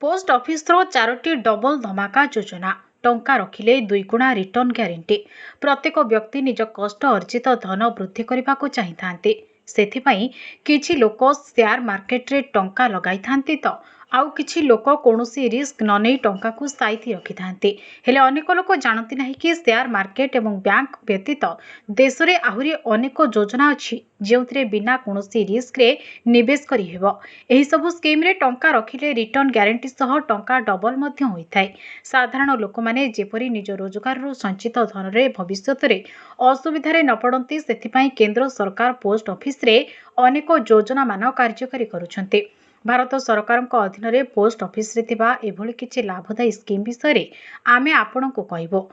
Post office रो 4टी double धमाका योजना टंका रखिले 2 गुणा रिटर्न ग्यारंटी। प्रत्येक व्यक्ति निज कष्ट अर्जित धन वृद्धि करने को चाहिए। सेथिपाई किछि लोक शेयर मार्केट रे टंका लगाई थांती तो आउ किछि लोक कोनोसी रिस्क न नै टंका को साइती रखि थांती। हेले अनेक लोक जानती नाही कि शेयर मार्केट एवं बैंक व्यतीत देश रे आहुरी अनेक योजना अछि जेउथिरे बिना कोनोसी रिस्क रे निवेश करि हेबो। एही सब स्कीम रे टंका रखिले रिटर्न ग्यारंटी सह टंका डबल मध्य होइथाय। साधारण लोक माने जेपरि निज रोजगार रो संचित धन रे भविष्यत रे असुविधा रे न पड़ंती सेथिपाई केंद्र सरकार पोस्ट ऑफिस रे अनेक योजना मान कार्यकारी करूछन्ते। भारत सरकार अधीन रे पोस्ट ऑफिस रे थिबा एभली किछि लाभदायी स्कीम विषय रे आमे आपनको कहबो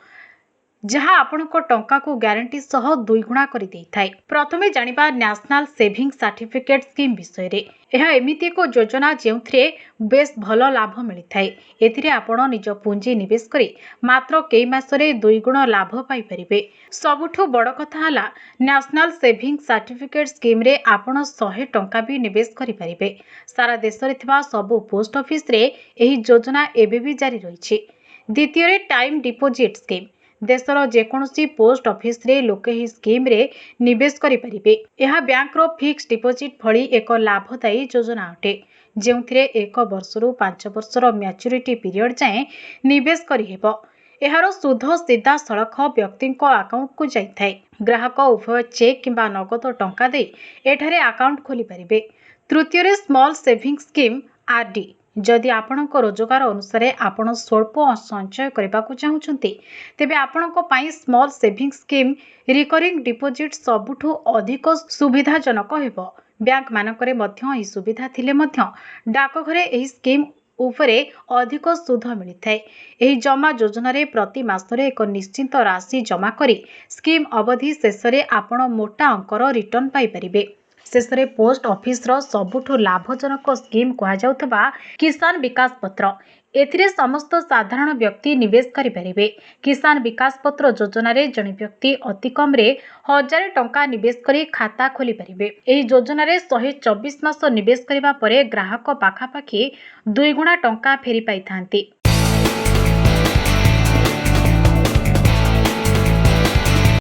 जहाँ आपनक टंका को ग्यारंटी सह 2 गुणा करि देइथाय। प्रथमे जानिबा नेशनल सेविंग सर्टिफिकेट स्कीम विषय रे। यह एमिति एक योजना जेउथिरे बेस भलो लाभ मिलिथाय। एथिरे आपण निज पुंजी निवेश करी मात्र कई मासरे 2 गुण लाभ पाई परिबे। सबुठु बड़ कथा हला नेशनल सेविंग सर्टिफिकेट स्कीम रे आपण 100 टंका भी निवेश करि परिबे। सारा देश रे थिबा सबु पोस्ट ऑफिस रे एही योजना एबे भी जारी रहिछि। द्वितीय रे टाइम डिपोजिट स्कीम। देशर जेकोसी पोस्ट ऑफिस रे लोके ही स्कीम रे निवेश करि परिबे। यह बैंक रो फिक्स डिपोजिट भली एक लाभदायी योजना अटे जेउथिरे 1 वर्षरु 5 वर्षर मैच्योरिटी पीरियड जाए निवेश करि हेबो। एहारो सुध सीधा सड़क व्यक्ति अकाउंट को जाइथाय। ग्राहक उभय चेक किंबा नगद टंका दे एठारे अकाउंट खोली परिबे। तृतीय रे स्मॉल सेविंग स्कीम आरडी। जदि आपणक रोजगार अनुसार आपण स्वल्प संचय करने को चाहते तेबे आपणक पई small saving scheme recurring deposit सबुठु अधिक सुविधाजनक हेबो। बैंक मानकरे मध्य एही सुविधा थिले मध्य डाकघरे एही स्कीम उपरे अधिक सुध मिलिथाय। एही जमा योजना रे प्रति मासरे एक निश्चित राशि जमा करी स्कीम अवधि शेषरे आपण मोटा अंकर रिटर्न पाई परिबे। शेषरे पोस्ट ऑफिस रो सबुठु लाभजनक स्कीम कहा जाउथबा किसान विकास पत्र। एथिरे समस्त साधारण व्यक्ति निवेश करि परिबे। किसान विकास पत्र योजना रे जने व्यक्ति अति कम रे 1000 टंका निवेश करी खाता खोली परिबे। एही योजना रे 124 मास निवेश करिबा परे ग्राहक पाखा पाखी 2 गुणा टंका फेरी पाई थांती।